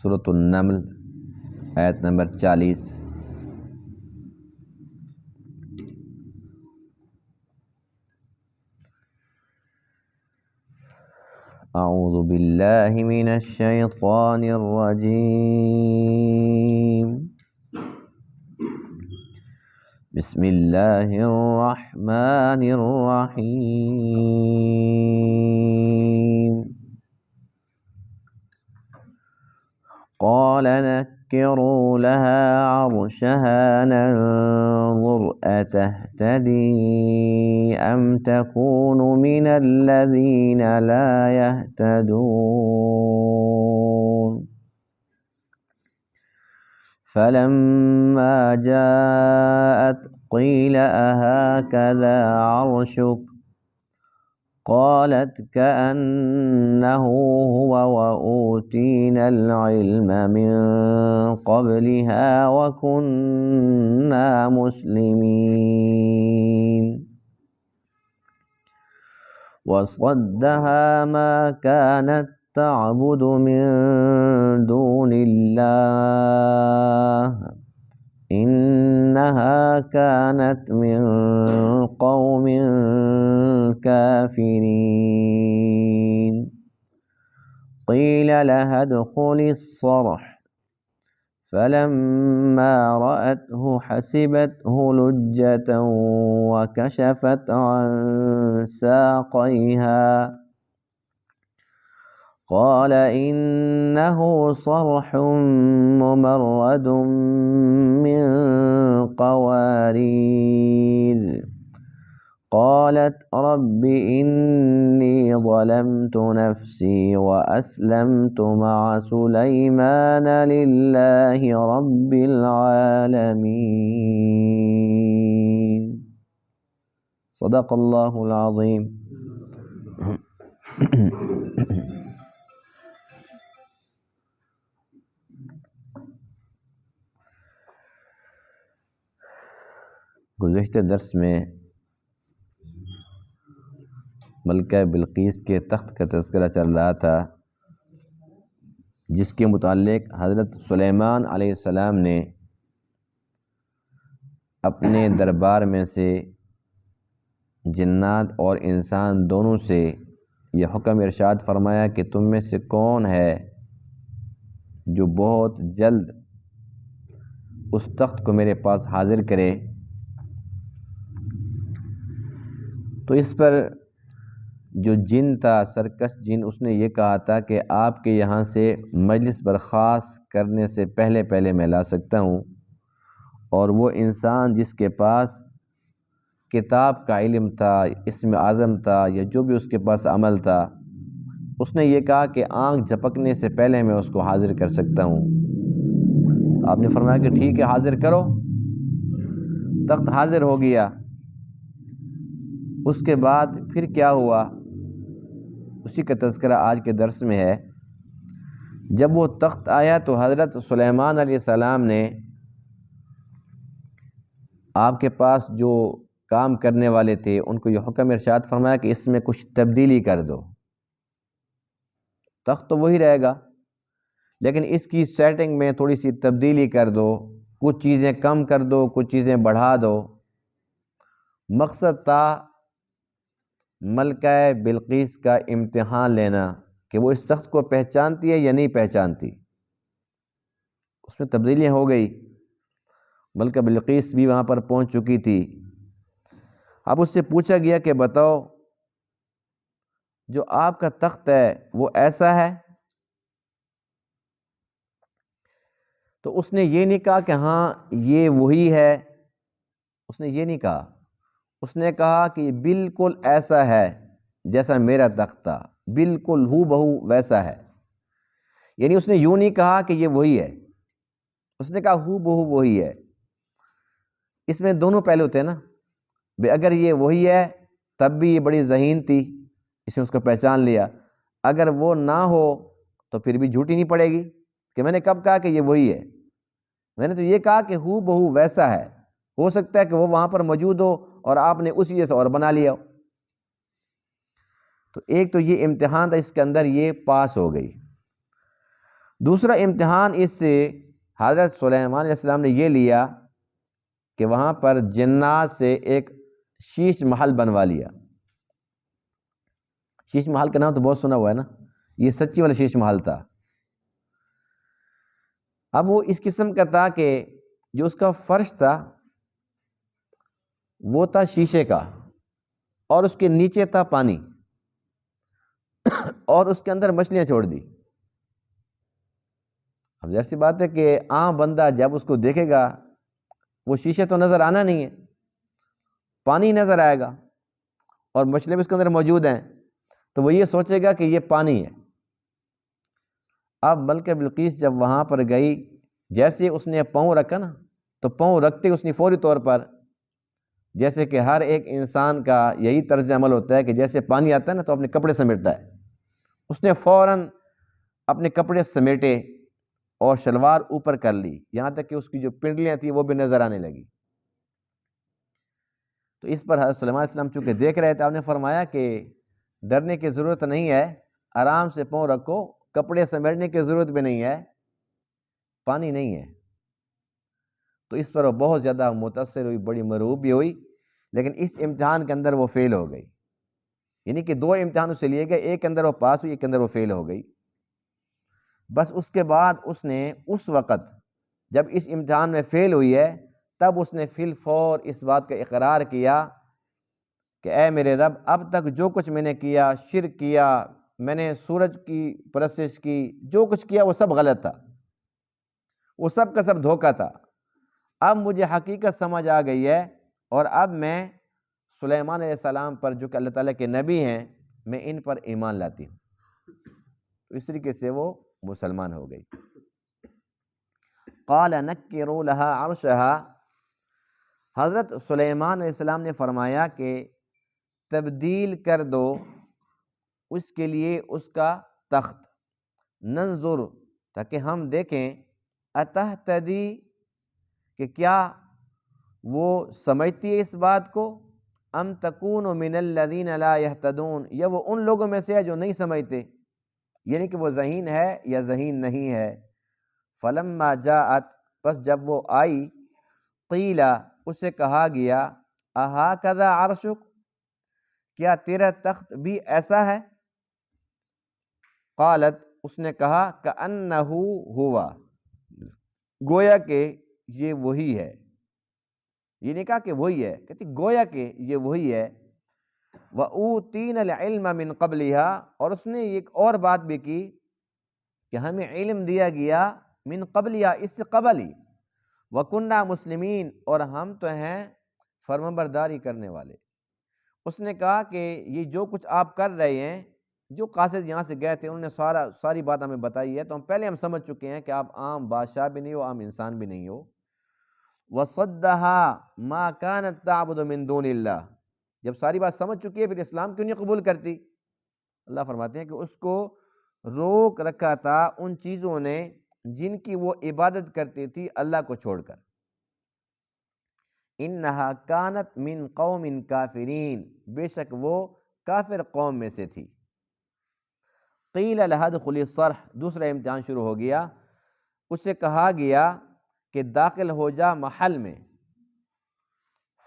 سورۃ النمل آیت نمبر 40۔ اعوذ باللہ من الشیطان الرجیم، بسم اللہ الرحمن الرحیم۔ قال نكروا لها عرشها ننظر أتهتدي أم تكون من الذين لا يهتدون فلما جاءت قيل أهكذا عرشك قالت كأنه هو وأوتينا العلم من قبلها وكنا مسلمين وصدها ما كانت تعبد من دون الله إنها كانت من قوم كافرين قيل لها ادخل الصرح فلما رأته حسبته لجة وكشفت عن ساقيها قال إنه صرح ممرد من قوارير قالت رب إني ظلمت نفسي وأسلمت مع سليمان لله رب العالمين صدق اللہ العظیم۔ گزشتہ درس میں ملکہ بلقیس کے تخت کا تذکرہ چل رہا تھا، جس کے متعلق حضرت سلیمان علیہ السلام نے اپنے دربار میں سے جنات اور انسان دونوں سے یہ حکم ارشاد فرمایا کہ تم میں سے کون ہے جو بہت جلد اس تخت کو میرے پاس حاضر کرے۔ تو اس پر جو جن تھا، سرکش جن، اس نے یہ کہا تھا کہ آپ کے یہاں سے مجلس برخاست کرنے سے پہلے میں لا سکتا ہوں، اور وہ انسان جس کے پاس کتاب کا علم تھا، اسم اعظم تھا، یا جو بھی اس کے پاس عمل تھا، اس نے یہ کہا کہ آنکھ جھپکنے سے پہلے میں اس کو حاضر کر سکتا ہوں۔ آپ نے فرمایا کہ ٹھیک ہے، حاضر کرو۔ تخت حاضر ہو گیا۔ اس کے بعد پھر کیا ہوا، اسی کا تذکرہ آج کے درس میں ہے۔ جب وہ تخت آیا تو حضرت سلیمان علیہ السلام نے آپ کے پاس جو کام کرنے والے تھے ان کو یہ حکم ارشاد فرمایا کہ اس میں کچھ تبدیلی کر دو۔ تخت تو وہی رہے گا، لیکن اس کی سیٹنگ میں تھوڑی سی تبدیلی کر دو، کچھ چیزیں کم کر دو، کچھ چیزیں بڑھا دو۔ مقصد تھا ملکہ بلقیس کا امتحان لینا کہ وہ اس تخت کو پہچانتی ہے یا نہیں پہچانتی۔ اس میں تبدیلیاں ہو گئی، ملکہ بلقیس بھی وہاں پر پہنچ چکی تھی۔ اب اس سے پوچھا گیا کہ بتاؤ جو آپ کا تخت ہے وہ ایسا ہے؟ تو اس نے یہ نہیں کہا کہ ہاں یہ وہی ہے، اس نے یہ نہیں کہا، اس نے کہا کہ یہ بالکل ایسا ہے جیسا میرا تخت تھا، بالکل ہو بہو ویسا ہے۔ یعنی اس نے یوں نہیں کہا کہ یہ وہی ہے، اس نے کہا ہو بہو وہی ہے۔ اس میں دونوں پہلو تھے نا، اگر یہ وہی ہے تب بھی یہ بڑی ذہین تھی، اس نے اس کو پہچان لیا، اگر وہ نہ ہو تو پھر بھی جھوٹی نہیں پڑے گی کہ میں نے کب کہا کہ یہ وہی ہے، میں نے تو یہ کہا کہ ہو بہو ویسا ہے، ہو سکتا ہے کہ وہ وہاں پر موجود ہو اور آپ نے اسی جیسا اور بنا لیا ہو۔ تو ایک تو یہ امتحان تھا، اس کے اندر یہ پاس ہو گئی۔ دوسرا امتحان اس سے حضرت سلیمان علیہ السلام نے یہ لیا کہ وہاں پر جنات سے ایک شیش محل بنوا لیا. شیش محل کا نام تو بہت سنا ہوا ہے نا، یہ سچی والا شیش محل تھا. اب وہ اس قسم کا تھا کہ جو اس کا فرش تھا وہ تھا شیشے کا، اور اس کے نیچے تھا پانی، اور اس کے اندر مچھلیاں چھوڑ دی. اب جیسی بات ہے کہ عام بندہ جب اس کو دیکھے گا وہ شیشے تو نظر آنا نہیں ہے، پانی نظر آئے گا اور مچھلیاں بھی اس کے اندر موجود ہیں، تو وہ یہ سوچے گا کہ یہ پانی ہے. اب ملکہ بلقیس جب وہاں پر گئی، جیسے اس نے پاؤں رکھا نا، تو پاؤں رکھتے اس نے فوری طور پر، جیسے کہ ہر ایک انسان کا یہی طرز عمل ہوتا ہے کہ جیسے پانی آتا ہے نا تو اپنے کپڑے سمیٹتا ہے، اس نے فوراً اپنے کپڑے سمیٹے اور شلوار اوپر کر لی، یہاں تک کہ اس کی جو پنڈلیاں تھیں وہ بھی نظر آنے لگی. تو اس پر حضرت سلیمان علیہ السلام چونکہ دیکھ رہے تھے، آپ نے فرمایا کہ ڈرنے کی ضرورت نہیں ہے، آرام سے پاؤں رکھو، کپڑے سمیٹنے کی ضرورت بھی نہیں ہے، پانی نہیں ہے. تو اس پر وہ بہت زیادہ متاثر ہوئی، بڑی مرعوب بھی ہوئی، لیکن اس امتحان کے اندر وہ فیل ہو گئی. یعنی کہ 2 امتحان اس سے لیے گئے، ایک کے اندر وہ پاس ہوئی، ایک کے اندر وہ فیل ہو گئی. بس اس کے بعد اس نے اس وقت جب اس امتحان میں فیل ہوئی ہے، تب اس نے فی الفور اس بات کا اقرار کیا کہ اے میرے رب، اب تک جو کچھ میں نے کیا، شرک کیا، میں نے سورج کی پرستش کی، جو کچھ کیا وہ سب غلط تھا، وہ سب کا سب دھوکہ تھا. اب مجھے حقیقت سمجھ آ گئی ہے، اور اب میں سلیمان علیہ السلام پر جو کہ اللہ تعالیٰ کے نبی ہیں، میں ان پر ایمان لاتی ہوں. تو اس طریقے سے وہ مسلمان ہو گئی. قال نکروا لها عرشها، حضرت سلیمان علیہ السلام نے فرمایا کہ تبدیل کر دو اس کے لیے اس کا تخت، ننظر، تاکہ ہم دیکھیں، اتہتدی، کہ کیا وہ سمجھتی ہے اس بات کو، ام تکون من الذین لا یہتدون، یا وہ ان لوگوں میں سے ہے جو نہیں سمجھتے، یعنی کہ وہ ذہین ہے یا ذہین نہیں ہے. فلما جاءت، پس جب وہ آئی، قیل، اسے کہا گیا، اہٰکذا عرشک، کیا تیرا تخت بھی ایسا ہے؟ قالت، اس نے کہا، کأنہ ہوا، گویا کہ یہ وہی ہے. یہ نہیں کہا کہ وہی ہے، کہتی گویا کہ یہ وہی ہے. وَأُوتِينَ الْعِلْمَ مِنْ قَبْلِهَا، اور اس نے ایک اور بات بھی کی کہ ہمیں علم دیا گیا من قبلها، اس سے قبل ہی، وَكُنَّا مُسْلِمِينَ، اور ہم تو ہیں فرمانبرداری کرنے والے. اس نے کہا کہ یہ جو کچھ آپ کر رہے ہیں، جو قاصد یہاں سے گئے تھے انہوں نے ساری بات ہمیں بتائی ہے، تو ہم پہلے سمجھ چکے ہیں کہ آپ عام بادشاہ بھی نہیں ہو، عام انسان بھی نہیں ہو. وَصَدَّهَا مَا كَانَتْ تَعْبُدُ مِن دُونِ اللَّهِ، جب ساری بات سمجھ چکی ہے پھر اسلام کیوں نہیں قبول کرتی؟ اللہ فرماتے ہیں کہ اس کو روک رکھا تھا ان چیزوں نے جن کی وہ عبادت کرتی تھی اللہ کو چھوڑ کر. اِنَّهَا كَانَتْ مِن قَوْمٍ كَافِرِينَ، بے شک وہ کافر قوم میں سے تھی. قِيلَ لَهَا ادْخُلِي الصَّرْحَ، دوسرا امتحان شروع ہو گیا. اسے کہا گیا کہ داخل ہو جا محل میں.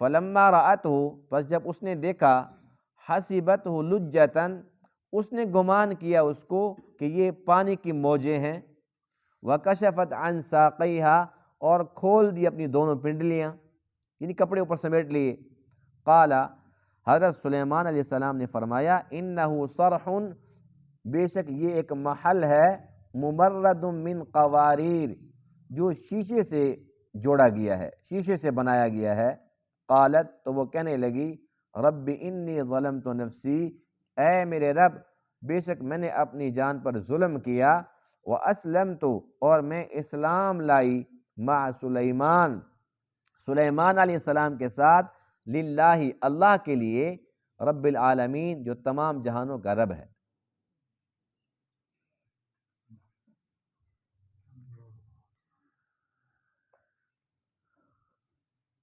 فلما رأته، پس جب اس نے دیکھا، حسبته لجة، اس نے گمان کیا اس کو کہ یہ پانی کی موجیں ہیں. وکشفت عن ساقیها، اور کھول دی اپنی دونوں پنڈلیاں، یعنی کپڑے اوپر سمیٹ لیے. قال، حضرت سلیمان علیہ السلام نے فرمایا، انه صرح، بے شک یہ ایک محل ہے، ممرد من قواریر، جو شیشے سے جوڑا گیا ہے، شیشے سے بنایا گیا ہے. قالت، تو وہ کہنے لگی، رب انی ظلمت نفسی، اے میرے رب، بے شک میں نے اپنی جان پر ظلم کیا. واسلمت، اور میں اسلام لائی، مع سلیمان، سلیمان علیہ السلام کے ساتھ، للہ، اللہ کے لیے، رب العالمین، جو تمام جہانوں کا رب ہے.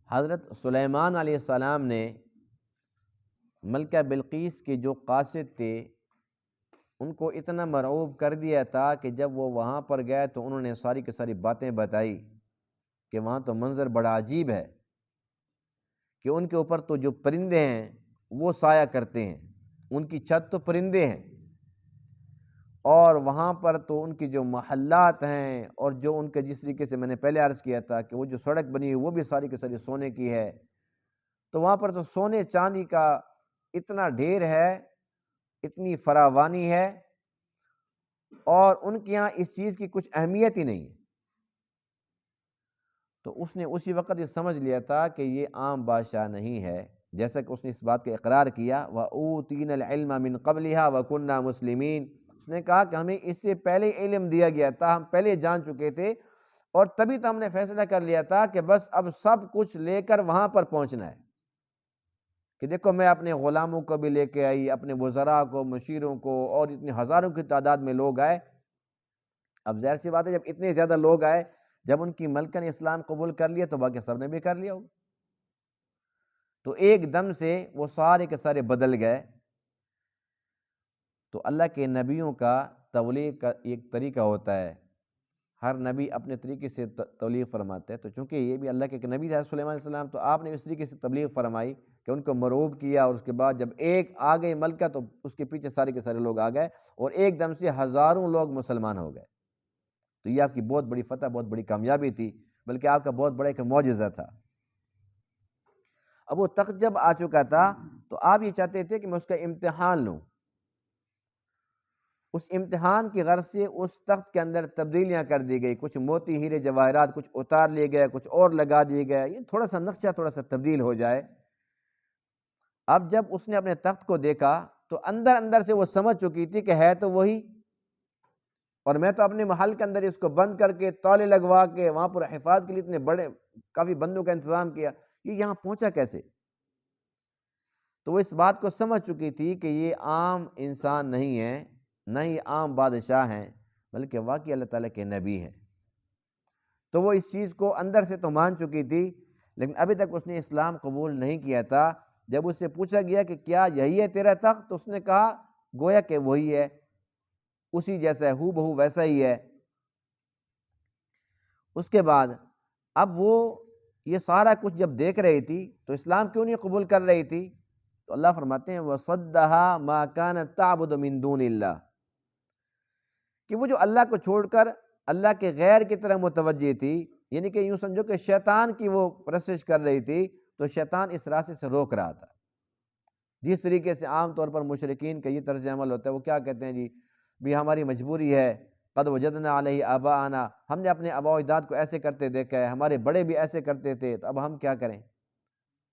حضرت سلیمان علیہ السلام نے ملکہ بلقیس کے جو قاصد تھے ان کو اتنا مرعوب کر دیا تھا کہ جب وہ وہاں پر گئے تو انہوں نے ساری کی ساری باتیں بتائی کہ وہاں تو منظر بڑا عجیب ہے، کہ ان کے اوپر تو جو پرندے ہیں وہ سایہ کرتے ہیں، ان کی چھت تو پرندے ہیں، اور وہاں پر تو ان کی جو محلات ہیں اور جو ان کے جس طریقے سے میں نے پہلے عرض کیا تھا کہ وہ جو سڑک بنی ہوئی وہ بھی ساری کی ساری سونے کی ہے، تو وہاں پر تو سونے چاندی کا اتنا ڈھیر ہے، اتنی فراوانی ہے، اور ان کے یہاں اس چیز کی کچھ اہمیت ہی نہیں ہے۔ تو اس نے اسی وقت یہ سمجھ لیا تھا کہ یہ عام بادشاہ نہیں ہے، جیسا کہ اس نے اس بات کا اقرار کیا وَأُوتِينَا الْعِلْمَ مِنْ قَبْلِهَا وَكُنَّا مُسْلِمِينَ، اس نے کہا کہ ہمیں اس سے پہلے علم دیا گیا تھا، ہم پہلے جان چکے تھے، اور تبھی تو ہم نے فیصلہ کر لیا تھا کہ بس اب سب کچھ لے کر وہاں پر پہنچنا ہے، کہ دیکھو میں اپنے غلاموں کو بھی لے کے آئی، اپنے وزراء کو، مشیروں کو، اور اتنے ہزاروں کی تعداد میں لوگ آئے۔ اب ظاہر سی بات ہے جب اتنے زیادہ لوگ آئے، جب ان کی ملکہ نے اسلام قبول کر لیا تو باقی سب نے بھی کر لیا ہوگا، تو ایک دم سے وہ سارے کے سارے بدل گئے۔ تو اللہ کے نبیوں کا تبلیغ کا ایک طریقہ ہوتا ہے، ہر نبی اپنے طریقے سے تبلیغ فرماتے ہیں، تو چونکہ یہ بھی اللہ کے ایک نبی تھے سلیمان علیہ السلام، تو آپ نے اس طریقے سے تبلیغ فرمائی کہ ان کو مرعوب کیا، اور اس کے بعد جب ایک آ گئی ملکہ تو اس کے پیچھے سارے کے سارے لوگ آ گئے، اور ایک دم سے ہزاروں لوگ مسلمان ہو گئے۔ تو یہ آپ کی بہت بڑی فتح، بہت بڑی کامیابی تھی، بلکہ آپ کا بہت بڑا ایک معجزہ تھا۔ اب وہ تخت جب آ چکا تھا تو آپ یہ چاہتے تھے کہ میں اس کا امتحان لوں، اس امتحان کی غرض سے اس تخت کے اندر تبدیلیاں کر دی گئی، کچھ موتی ہیرے جواہرات کچھ اتار لیے گئے، کچھ اور لگا دیے گئے، یہ تھوڑا سا نقشہ تھوڑا سا تبدیل ہو جائے۔ اب جب اس نے اپنے تخت کو دیکھا تو اندر اندر سے وہ سمجھ چکی تھی کہ ہے تو وہی، اور میں تو اپنے محل کے اندر اس کو بند کر کے تالے لگوا کے وہاں پر حفاظت کے لیے اتنے بڑے کافی بندوں کا انتظام کیا، یہ یہاں پہنچا کیسے؟ تو وہ اس بات کو سمجھ چکی تھی کہ یہ عام انسان نہیں ہے، نہ ہی عام بادشاہ ہیں، بلکہ واقعی اللہ تعالیٰ کے نبی ہیں۔ تو وہ اس چیز کو اندر سے تو مان چکی تھی، لیکن ابھی تک اس نے اسلام قبول نہیں کیا تھا۔ جب اس سے پوچھا گیا کہ کیا یہی ہے تیرا تخت، تو اس نے کہا گویا کہ وہی ہے، اسی جیسا ہے، ہو بہو ویسا ہی ہے۔ اس کے بعد اب وہ یہ سارا کچھ جب دیکھ رہی تھی تو اسلام کیوں نہیں قبول کر رہی تھی؟ تو اللہ فرماتے ہیں وَصَدَّهَا مَا كَانَتْ تَعْبُدُ مِن دُونِ اللَّهِ، کہ وہ جو اللہ کو چھوڑ کر اللہ کے غیر کی طرح متوجہ تھی، یعنی کہ یوں سمجھو کہ شیطان کی وہ پرستش کر رہی تھی، تو شیطان اس راستے سے روک رہا تھا۔ جس طریقے سے عام طور پر مشرکین کا یہ طرز عمل ہوتا ہے، وہ کیا کہتے ہیں جی بھی ہماری مجبوری ہے، قد وجدنا علیہ آباءنا، ہم نے اپنے آباء و اجداد کو ایسے کرتے دیکھا ہے، ہمارے بڑے بھی ایسے کرتے تھے، تو اب ہم کیا کریں؟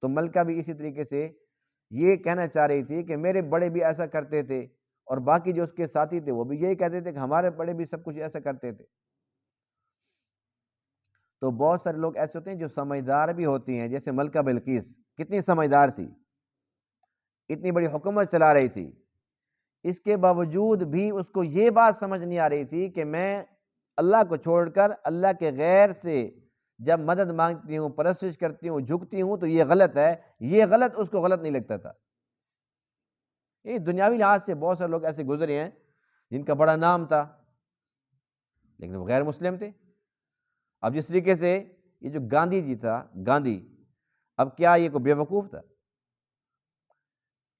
تو ملکہ بھی اسی طریقے سے یہ کہنا چاہ رہی تھی کہ میرے بڑے بھی ایسا کرتے تھے، اور باقی جو اس کے ساتھی تھے وہ بھی یہی کہتے تھے کہ ہمارے بڑے بھی سب کچھ ایسا کرتے تھے۔ تو بہت سارے لوگ ایسے ہوتے ہیں جو سمجھدار بھی ہوتی ہیں، جیسے ملکہ بلقیس کتنی سمجھدار تھی، اتنی بڑی حکومت چلا رہی تھی، اس کے باوجود بھی اس کو یہ بات سمجھ نہیں آ رہی تھی کہ میں اللہ کو چھوڑ کر اللہ کے غیر سے جب مدد مانگتی ہوں، پرستش کرتی ہوں، جھکتی ہوں تو یہ غلط ہے، یہ غلط اس کو غلط نہیں لگتا تھا۔ یہ دنیاوی لحاظ سے بہت سارے لوگ ایسے گزرے ہیں جن کا بڑا نام تھا لیکن وہ غیر مسلم تھے۔ اب جس طریقے سے یہ جو گاندھی جی تھا، گاندھی، اب کیا یہ کوئی بے وقوف تھا؟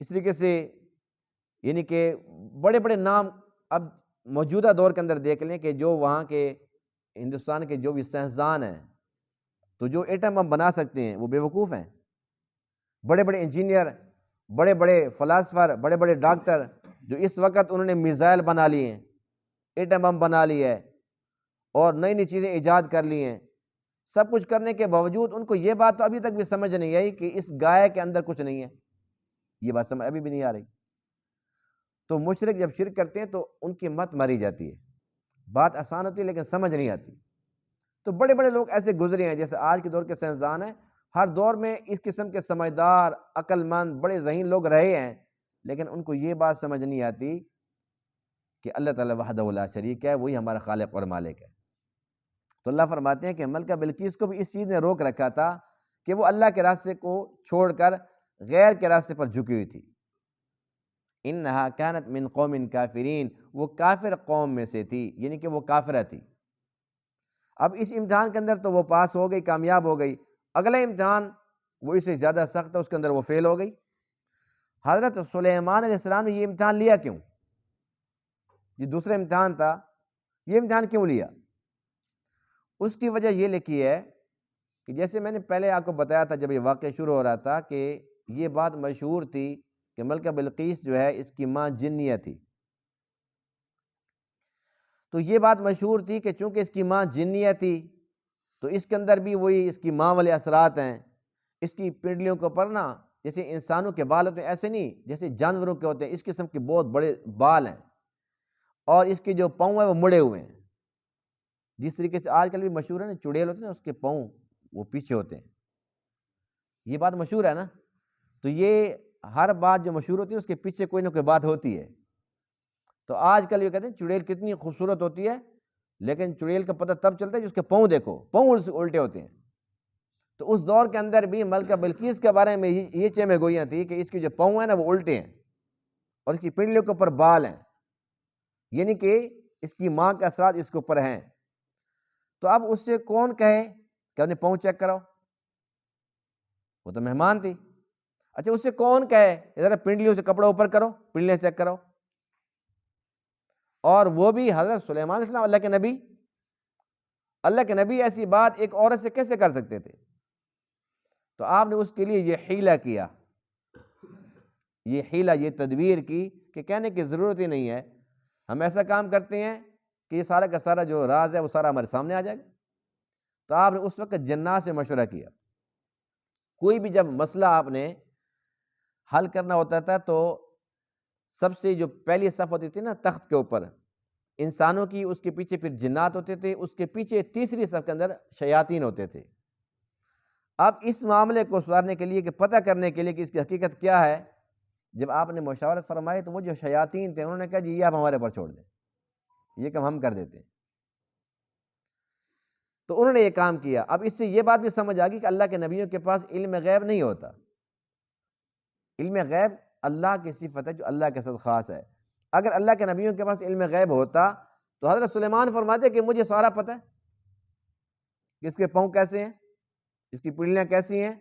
اس طریقے سے یعنی کہ بڑے بڑے نام اب موجودہ دور کے اندر دیکھ لیں کہ جو وہاں کے ہندوستان کے جو بھی سائنسدان ہیں، تو جو ایٹم بم بنا سکتے ہیں وہ بے وقوف ہیں۔ بڑے بڑے انجینئر، بڑے بڑے فلاسفر، بڑے بڑے ڈاکٹر جو اس وقت انہوں نے میزائل بنا لی ہیں، ایٹم بم بنا لی ہے، اور نئی نئی چیزیں ایجاد کر لی ہیں، سب کچھ کرنے کے باوجود ان کو یہ بات تو ابھی تک بھی سمجھ نہیں آئی کہ اس گائے کے اندر کچھ نہیں ہے، یہ بات سمجھ ابھی بھی نہیں آ رہی۔ تو مشرک جب شرک کرتے ہیں تو ان کی مت ماری جاتی ہے، بات آسان ہوتی ہے لیکن سمجھ نہیں آتی۔ تو بڑے بڑے لوگ ایسے گزرے ہیں، جیسے آج کے دور کے سائنسدان ہیں، ہر دور میں اس قسم کے سمجھدار، عقل مند، بڑے ذہین لوگ رہے ہیں، لیکن ان کو یہ بات سمجھ نہیں آتی کہ اللہ تعالیٰ وحدہ لا شریک ہے، وہی ہمارا خالق اور مالک ہے۔ تو اللہ فرماتے ہیں کہ ملکہ بلقیس کو بھی اس چیز نے روک رکھا تھا کہ وہ اللہ کے راستے کو چھوڑ کر غیر کے راستے پر جھکی ہوئی تھی، انہا کانت من قوم کافرین، وہ کافر قوم میں سے تھی، یعنی کہ وہ کافرہ تھی۔ اب اس امتحان کے اندر تو وہ پاس ہو گئی، کامیاب ہو گئی، اگلا امتحان وہ اس سے زیادہ سخت ہے، اس کے اندر وہ فیل ہو گئی۔ حضرت سلیمان علیہ السلام نے یہ امتحان لیا کیوں؟ یہ دوسرا امتحان تھا، یہ امتحان کیوں لیا؟ اس کی وجہ یہ لکھی ہے کہ جیسے میں نے پہلے آپ کو بتایا تھا جب یہ واقعہ شروع ہو رہا تھا کہ یہ بات مشہور تھی کہ ملکہ بلقیس جو ہے اس کی ماں جنیہ تھی۔ تو یہ بات مشہور تھی کہ چونکہ اس کی ماں جنیہ تھی تو اس کے اندر بھی وہی اس کی ماں والے اثرات ہیں۔ اس کی پنڈلیوں کے اوپر نا جیسے انسانوں کے بال ہوتے ہیں ایسے نہیں، جیسے جانوروں کے ہوتے ہیں، اس قسم کے بہت بڑے بال ہیں، اور اس کے جو پاؤں ہیں وہ مڑے ہوئے ہیں۔ جس طریقے سے آج کل بھی مشہور ہے نا چڑیل ہوتے ہیں نا، اس کے پاؤں وہ پیچھے ہوتے ہیں، یہ بات مشہور ہے نا۔ تو یہ ہر بات جو مشہور ہوتی ہے اس کے پیچھے کوئی نہ کوئی بات ہوتی ہے۔ تو آج کل یہ کہتے ہیں چڑیل کتنی خوبصورت ہوتی ہے، لیکن چڑیل کا پتہ تب چلتا ہے جس کے پاؤں دیکھو، پاؤں الٹے ہوتے ہیں۔ تو اس دور کے اندر بھی ملکہ بلقیس کے بارے میں یہ چیمیں گوئیاں تھیں کہ اس کے جو پاؤں ہیں نا وہ الٹے ہیں، اور اس کی پنڈلیوں کے اوپر بال ہیں، یعنی کہ اس کی ماں کے اثرات اس کے اوپر ہیں۔ تو اب اس سے کون کہے کہ اپنے پاؤں چیک کرو؟ وہ تو مہمان تھی۔ اچھا اس سے کون کہے ذرا پنڈلیوں سے کپڑا اوپر کرو، پنڈلیاں چیک کرو؟ اور وہ بھی حضرت سلیمان علیہ السلام، اللہ کے نبی ایسی بات ایک عورت سے کیسے کر سکتے تھے؟ تو آپ نے اس کے لیے یہ حیلہ کیا، یہ حیلہ، یہ تدبیر کی کہ کہنے کی ضرورت ہی نہیں ہے، ہم ایسا کام کرتے ہیں کہ یہ سارا کا سارا جو راز ہے وہ سارا ہمارے سامنے آ جائے گا۔ تو آپ نے اس وقت جنات سے مشورہ کیا۔ کوئی بھی جب مسئلہ آپ نے حل کرنا ہوتا تھا تو سب سے جو پہلی صف ہوتی تھی نا تخت کے اوپر انسانوں کی، اس کے پیچھے پھر جنات ہوتے تھے، اس کے پیچھے تیسری صف کے اندر شیاطین ہوتے تھے۔ اب اس معاملے کو سدھارنے کے لیے کہ پتہ کرنے کے لیے کہ اس کی حقیقت کیا ہے، جب آپ نے مشاورت فرمائی تو وہ جو شیاطین تھے انہوں نے کہا جی یہ آپ ہمارے پر چھوڑ دیں، یہ کام ہم کر دیتے ہیں۔ تو انہوں نے یہ کام کیا۔ اب اس سے یہ بات بھی سمجھ آ گئی کہ اللہ کے نبیوں کے پاس علم غیب نہیں ہوتا۔ علم غیب اللہ کی صفت ہے جو اللہ کے ساتھ خاص ہے۔ اگر اللہ کے نبیوں کے پاس علم غیب ہوتا تو حضرت سلیمان فرماتے کہ مجھے سارا پتہ ہے کہ اس کے پاؤں کیسے ہیں، اس کی پنڈلیاں کیسی ہیں،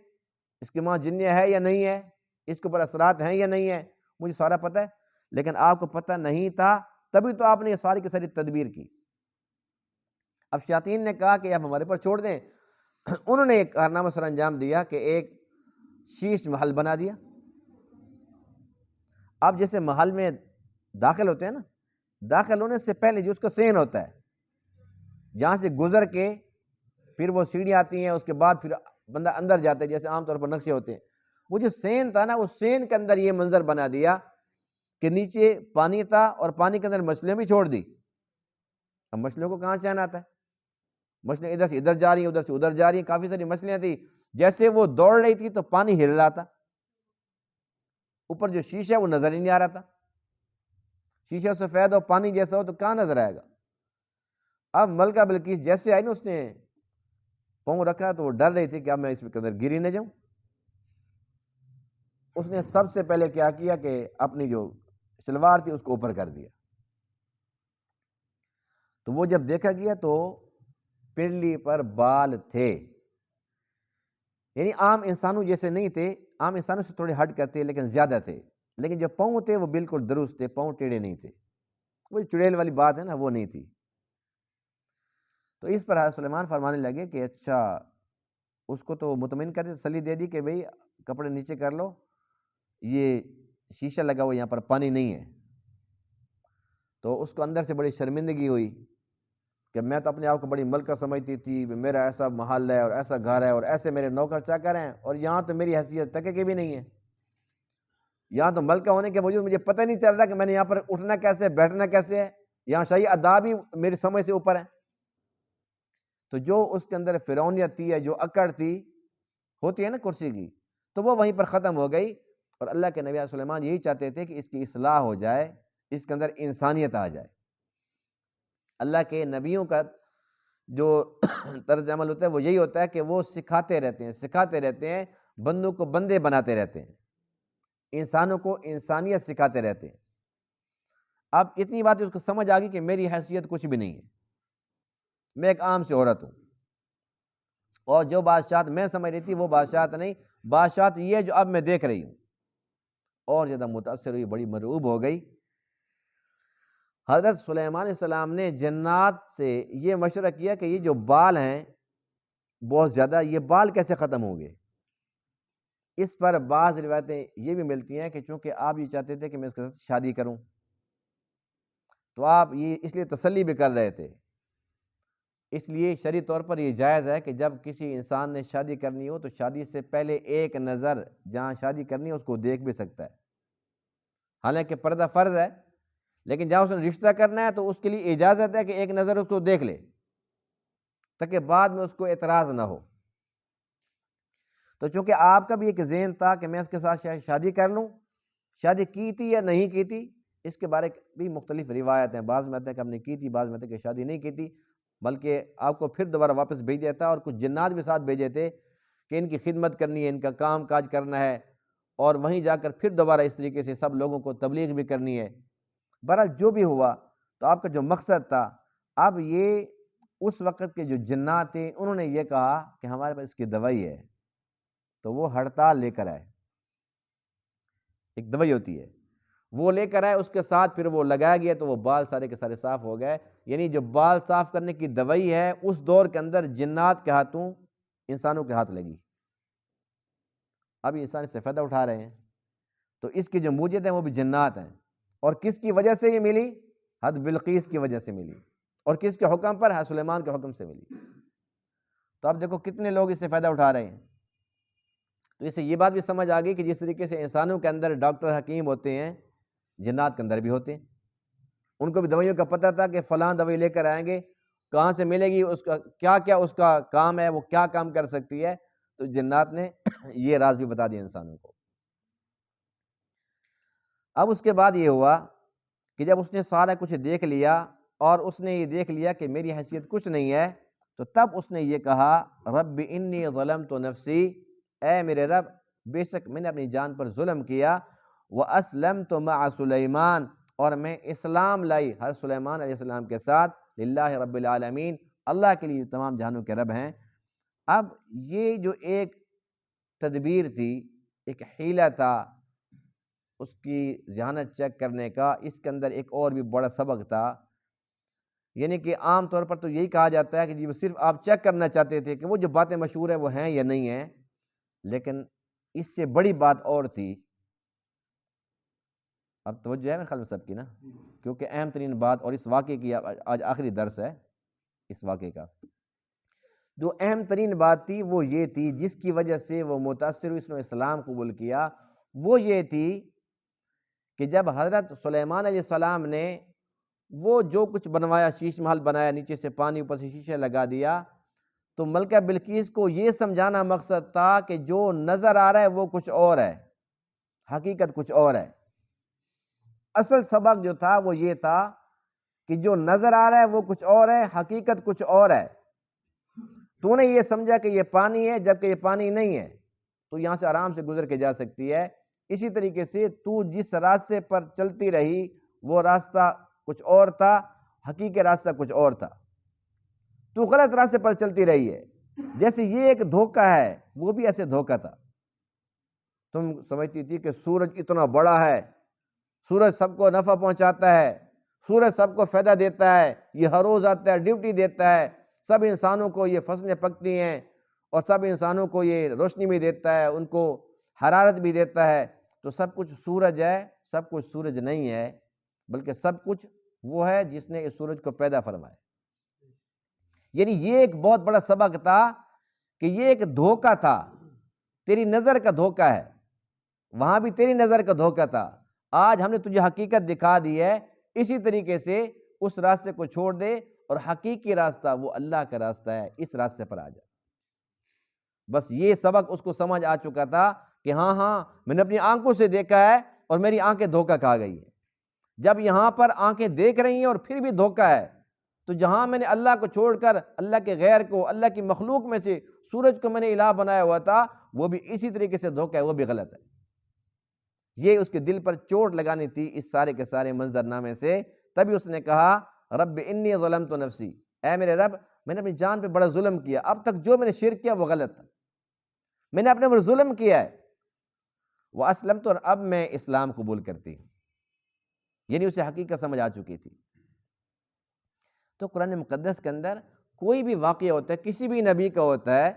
اس کی ماں جنیہ ہے یا نہیں ہے، اس کے اوپر اثرات ہیں یا نہیں ہے، مجھے سارا پتہ ہے۔ لیکن آپ کو پتہ نہیں تھا، تبھی تو آپ نے یہ ساری کی ساری تدبیر کی۔ اب شیاطین نے کہا کہ اب ہمارے پر چھوڑ دیں۔ انہوں نے ایک کارنامہ سر انجام دیا کہ ایک شیش محل بنا دیا۔ اب جیسے محل میں داخل ہوتے ہیں نا، داخل ہونے سے پہلے جو اس کا سین ہوتا ہے، جہاں سے گزر کے پھر وہ سیڑھیاں آتی ہیں، اس کے بعد پھر بندہ اندر جاتا ہے، جیسے عام طور پر نقشے ہوتے ہیں، وہ جو سین تھا نا، اس سین کے اندر یہ منظر بنا دیا کہ نیچے پانی تھا اور پانی کے اندر مچھلیاں بھی چھوڑ دی۔ اب مچھلیوں کو کہاں چین آتا ہے؟ مچھلیاں ادھر سے ادھر جا رہی ہیں، ادھر سے ادھر جا رہی ہیں، کافی ساری مچھلیاں تھی، جیسے وہ دوڑ رہی تھی تو پانی ہل رہا تھا، اوپر جو شیشہ ہے وہ نظر ہی نہیں آ رہا تھا۔ شیشہ سفید ہو، پانی جیسا ہو تو کہاں نظر آئے گا؟ اب ملکہ بلقیس جیسے آئی نا، اس نے پاؤں رکھا تو وہ ڈر رہی تھی کہ اب میں اس کے اندر گری نہ جاؤں۔ اس نے سب سے پہلے کیا کیا کہ اپنی جو شلوار تھی اس کو اوپر کر دیا۔ تو وہ جب دیکھا گیا تو پنڈلی پر بال تھے، یعنی عام انسانوں جیسے نہیں تھے، عام انسانوں سے تھوڑے ہٹ کر تھے لیکن زیادہ تھے، لیکن جو پاؤں تھے وہ بالکل درست تھے، پاؤں ٹیڑھے نہیں تھے۔ وہ چڑیل والی بات ہے نا، وہ نہیں تھی۔ تو اس پر حضرت سلیمان فرمانے لگے کہ اچھا، اس کو تو مطمئن کر دی، تسلی دے دی کہ بھئی کپڑے نیچے کر لو، یہ شیشہ لگا ہوا یہاں پر پانی نہیں ہے۔ تو اس کو اندر سے بڑی شرمندگی ہوئی کہ میں تو اپنے آپ کو بڑی ملکہ سمجھتی تھی، میرا ایسا محل ہے اور ایسا گھر ہے اور ایسے میرے نوکر چاکر ہیں، اور یہاں تو میری حیثیت تک کی بھی نہیں ہے۔ یہاں تو ملکہ ہونے کے باوجود مجھے پتہ نہیں چل رہا کہ میں نے یہاں پر اٹھنا کیسے، بیٹھنا کیسے ہے، یہاں شاہی آداب ہی میری سمجھ سے اوپر ہے۔ تو جو اس کے اندر فرعونیت تھی، جو اکڑ تھی، ہوتی ہے نا کرسی کی، تو وہ وہیں پر ختم ہو گئی۔ اور اللہ کے نبی سلیمان یہی چاہتے تھے کہ اس کی اصلاح ہو جائے، اس کے اندر انسانیت آ جائے۔ اللہ کے نبیوں کا جو طرز عمل ہوتا ہے وہ یہی ہوتا ہے کہ وہ سکھاتے رہتے ہیں، بندوں کو بندے بناتے رہتے ہیں، انسانوں کو انسانیت سکھاتے رہتے ہیں۔ اب اتنی بات اس کو سمجھ آ گئی کہ میری حیثیت کچھ بھی نہیں ہے، میں ایک عام سی عورت ہوں، اور جو بادشاہت میں سمجھ رہی تھی وہ بادشاہت نہیں، بادشاہت یہ ہے جو اب میں دیکھ رہی ہوں۔ اور زیادہ متاثر ہوئی، بڑی مرعوب ہو گئی۔ حضرت سلیمان علیہ السلام نے جنات سے یہ مشورہ کیا کہ یہ جو بال ہیں بہت زیادہ، یہ بال کیسے ختم ہوں گے؟ اس پر بعض روایتیں یہ بھی ملتی ہیں کہ چونکہ آپ یہ چاہتے تھے کہ میں اس کے ساتھ شادی کروں، تو آپ یہ اس لیے تسلی بھی کر رہے تھے۔ اس لیے شرعی طور پر یہ جائز ہے کہ جب کسی انسان نے شادی کرنی ہو تو شادی سے پہلے ایک نظر جہاں شادی کرنی ہے اس کو دیکھ بھی سکتا ہے، حالانکہ پردہ فرض ہے، لیکن جہاں اس نے رشتہ کرنا ہے تو اس کے لیے اجازت ہے کہ ایک نظر اس کو دیکھ لے تاکہ بعد میں اس کو اعتراض نہ ہو۔ تو چونکہ آپ کا بھی ایک ذہن تھا کہ میں اس کے ساتھ شادی کر لوں، شادی کی تھی یا نہیں کی تھی اس کے بارے بھی مختلف روایت ہیں، بعض میں آتا ہے کہ ہم نے کی تھی، بعض میں آتا ہے کہ شادی نہیں کی تھی، بلکہ آپ کو پھر دوبارہ واپس بھیج دیتا، اور کچھ جنات بھی ساتھ بھیجے تھے کہ ان کی خدمت کرنی ہے، ان کا کام کاج کرنا ہے، اور وہیں جا کر پھر دوبارہ اس طریقے سے سب لوگوں کو تبلیغ بھی کرنی ہے۔ بہرحال جو بھی ہوا، تو آپ کا جو مقصد تھا، اب یہ اس وقت کے جو جنات تھے انہوں نے یہ کہا کہ ہمارے پاس اس کی دوائی ہے، تو وہ ہڑتال لے کر آئے، ایک دوائی ہوتی ہے وہ لے کر آئے، اس کے ساتھ پھر وہ لگایا گیا تو وہ بال سارے کے سارے صاف ہو گئے۔ یعنی جو بال صاف کرنے کی دوائی ہے اس دور کے اندر جنات کے ہاتھوں انسانوں کے ہاتھ لگی، اب انسان اس سے فائدہ اٹھا رہے ہیں، تو اس کی جو موجد ہیں وہ بھی جنات ہیں۔ اور کس کی وجہ سے یہ ملی؟ حضرت بلقیس کی وجہ سے ملی، اور کس کے حکم پر؟ حضرت سلیمان کے حکم سے ملی۔ تو اب دیکھو کتنے لوگ اس سے فائدہ اٹھا رہے ہیں۔ تو اس سے یہ بات بھی سمجھ آ گئی کہ جس طریقے سے انسانوں کے اندر ڈاکٹر حکیم ہوتے ہیں، جنات کے اندر بھی ہوتے ہیں، ان کو بھی دوائیوں کا پتہ تھا کہ فلاں دوائی لے کر آئیں گے، کہاں سے ملے گی، اس کا کیا کیا اس کا کام ہے، وہ کیا کام کر سکتی ہے، تو جنات نے یہ راز بھی بتا دیا انسانوں کو۔ اب اس کے بعد یہ ہوا کہ جب اس نے سارا کچھ دیکھ لیا اور اس نے یہ دیکھ لیا کہ میری حیثیت کچھ نہیں ہے، تو تب اس نے یہ کہا رب انی ظلمت نفسی، اے میرے رب بے شک میں نے اپنی جان پر ظلم کیا، واسلمت مع سلیمان، اور میں اسلام لائی ہر سلیمان علیہ السلام کے ساتھ، للہ رب العالمین، اللہ کے لیے تمام جہانوں کے رب ہیں۔ اب یہ جو ایک تدبیر تھی، ایک حیلہ تھا اس کی ذہانت چیک کرنے کا، اس کے اندر ایک اور بھی بڑا سبق تھا۔ یعنی کہ عام طور پر تو یہی کہا جاتا ہے کہ جی صرف آپ چیک کرنا چاہتے تھے کہ وہ جو باتیں مشہور ہیں وہ ہیں یا نہیں ہیں، لیکن اس سے بڑی بات اور تھی۔ اب توجہ ہے میرے خیال میں سب کی نا، کیونکہ اہم ترین بات، اور اس واقعے کی آج آخری درس ہے اس واقعے کا، جو اہم ترین بات تھی وہ یہ تھی جس کی وجہ سے وہ متاثر ہوئی، اس نے اسلام قبول کیا، وہ یہ تھی کہ جب حضرت سلیمان علیہ السلام نے وہ جو کچھ بنوایا، شیش محل بنایا، نیچے سے پانی اوپر سے شیشے لگا دیا، تو ملکہ بلقیس کو یہ سمجھانا مقصد تھا کہ جو نظر آ رہا ہے وہ کچھ اور ہے، حقیقت کچھ اور ہے۔ اصل سبق جو تھا وہ یہ تھا کہ جو نظر آ رہا ہے وہ کچھ اور ہے، حقیقت کچھ اور ہے۔ تو نے یہ سمجھا کہ یہ پانی ہے جبکہ یہ پانی نہیں ہے، تو یہاں سے آرام سے گزر کے جا سکتی ہے۔ اسی طریقے سے تو جس راستے پر چلتی رہی وہ راستہ کچھ اور تھا، حقیقی راستہ کچھ اور تھا، تو غلط راستے پر چلتی رہی ہے۔ جیسے یہ ایک دھوکہ ہے، وہ بھی ایسے دھوکہ تھا۔ تم سمجھتی تھی کہ سورج اتنا بڑا ہے، سورج سب کو نفع پہنچاتا ہے، سورج سب کو فائدہ دیتا ہے، یہ ہر روز آتا ہے، ڈیوٹی دیتا ہے، سب انسانوں کو یہ فصلیں پکتی ہیں، اور سب انسانوں کو یہ روشنی بھی دیتا ہے، ان کو حرارت بھی دیتا ہے، تو سب کچھ سورج ہے۔ سب کچھ سورج نہیں ہے، بلکہ سب کچھ وہ ہے جس نے اس سورج کو پیدا فرمایا۔ یعنی یہ ایک بہت بڑا سبق تھا کہ یہ ایک دھوکہ تھا، تیری نظر کا دھوکہ ہے، وہاں بھی تیری نظر کا دھوکہ تھا، آج ہم نے تجھے حقیقت دکھا دی ہے، اسی طریقے سے اس راستے کو چھوڑ دے، اور حقیقی راستہ وہ اللہ کا راستہ ہے، اس راستے پر آ جا۔ بس یہ سبق اس کو سمجھ آ چکا تھا کہ ہاں میں نے اپنی آنکھوں سے دیکھا ہے اور میری آنکھیں دھوکہ کھا گئی ہیں۔ جب یہاں پر آنکھیں دیکھ رہی ہیں اور پھر بھی دھوکہ ہے، تو جہاں میں نے اللہ کو چھوڑ کر اللہ کے غیر کو، اللہ کی مخلوق میں سے سورج کو میں نے الہ بنایا ہوا تھا، وہ بھی اسی طریقے سے دھوکہ ہے، وہ بھی غلط ہے۔ یہ اس کے دل پر چوٹ لگانی تھی اس سارے کے سارے منظرنامے سے. تبھی اس نے کہا رب انی ظلمت نفسی، اے میرے رب میں نے اپنی جان پہ بڑا ظلم کیا، اب تک جو میں نے شرک کیا وہ غلط تھا، میں نے اپنے اوپر ظلم کیا ہے. واسلمت، اور اب میں اسلام قبول کرتی ہوں. یعنی اسے حقیقت سمجھ آ چکی تھی. تو قرآن مقدس کے اندر کوئی بھی واقعہ ہوتا ہے، کسی بھی نبی کا ہوتا ہے،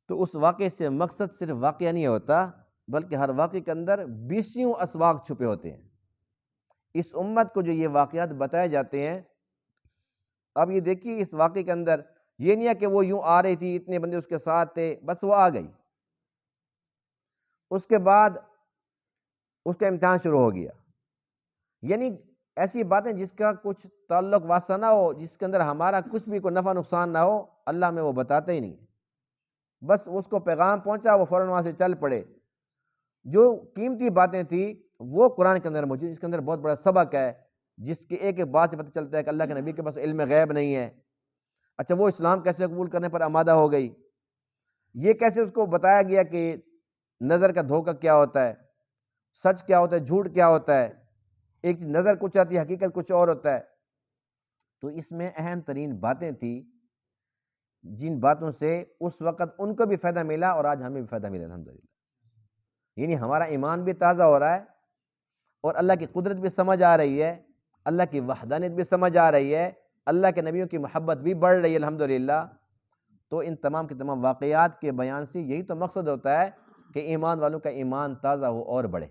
تو اس واقعے سے مقصد صرف واقعہ نہیں ہوتا، بلکہ ہر واقعے کے اندر 20 اسباق چھپے ہوتے ہیں. اس امت کو جو یہ واقعات بتائے جاتے ہیں، اب یہ دیکھیے اس واقعے کے اندر یہ نہیں ہے کہ وہ یوں آ رہی تھی، اتنے بندے اس کے ساتھ تھے، بس وہ آ گئی، اس کے بعد اس کا امتحان شروع ہو گیا. یعنی ایسی باتیں جس کا کچھ تعلق واسطہ نہ ہو، جس کے اندر ہمارا کچھ بھی کوئی نفع نقصان نہ ہو، اللہ میں وہ بتاتے ہی نہیں. بس اس کو پیغام پہنچا، وہ فوراً وہاں سے چل پڑے. جو قیمتی باتیں تھیں وہ قرآن کے اندر موجود، اس کے اندر بہت بڑا سبق ہے، جس کی ایک ایک بات سے پتہ چلتا ہے کہ اللہ کے نبی کے پاس علم غیب نہیں ہے. اچھا وہ اسلام کیسے قبول کرنے پر آمادہ ہو گئی، یہ کیسے اس کو بتایا گیا کہ نظر کا دھوکہ کیا ہوتا ہے، سچ کیا ہوتا ہے، جھوٹ کیا ہوتا ہے، ایک نظر کچھ آتی ہے، حقیقت کچھ اور ہوتا ہے. تو اس میں اہم ترین باتیں تھیں جن باتوں سے اس وقت ان کو بھی فائدہ ملا اور آج ہمیں بھی فائدہ ملا الحمدللہ. یعنی ہمارا ایمان بھی تازہ ہو رہا ہے اور اللہ کی قدرت بھی سمجھ آ رہی ہے، اللہ کی وحدانیت بھی سمجھ آ رہی ہے، اللہ کے نبیوں کی محبت بھی بڑھ رہی ہے الحمدللہ. تو ان تمام کے تمام واقعات کے بیان سے یہی تو مقصد ہوتا ہے کہ ایمان والوں کا ایمان تازہ ہو اور بڑھے،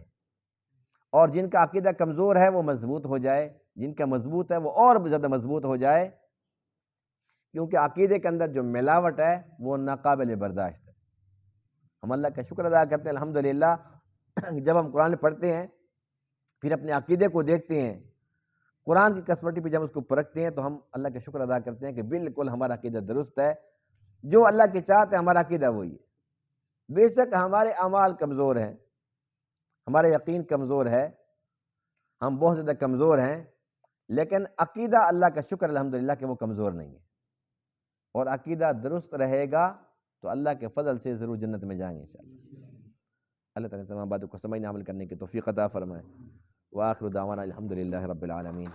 اور جن کا عقیدہ کمزور ہے وہ مضبوط ہو جائے، جن کا مضبوط ہے وہ اور زیادہ مضبوط ہو جائے، کیونکہ عقیدے کے اندر جو ملاوٹ ہے وہ ناقابل برداشت ہے. ہم اللہ کا شکر ادا کرتے ہیں الحمدللہ. جب ہم قرآن پڑھتے ہیں پھر اپنے عقیدے کو دیکھتے ہیں، قرآن کی کسوٹی پہ جب اس کو پرکھتے ہیں تو ہم اللہ کا شکر ادا کرتے ہیں کہ بالکل ہمارا عقیدہ درست ہے، جو اللہ کی چاہت ہے ہمارا عقیدہ وہی ہے. بے شک ہمارے اعمال کمزور ہیں، ہمارا یقین کمزور ہے، ہم بہت زیادہ کمزور ہیں، لیکن عقیدہ اللہ کا شکر الحمدللہ کہ وہ کمزور نہیں ہے. اور عقیدہ درست رہے گا تو اللہ کے فضل سے ضرور جنت میں جائیں گے انشاءاللہ. اللہ تعالیٰ تمام باتوں کو سمجھنے عمل کرنے کی توفیق عطا فرمائے. وآخر دعوانا الحمدللہ رب العالمین.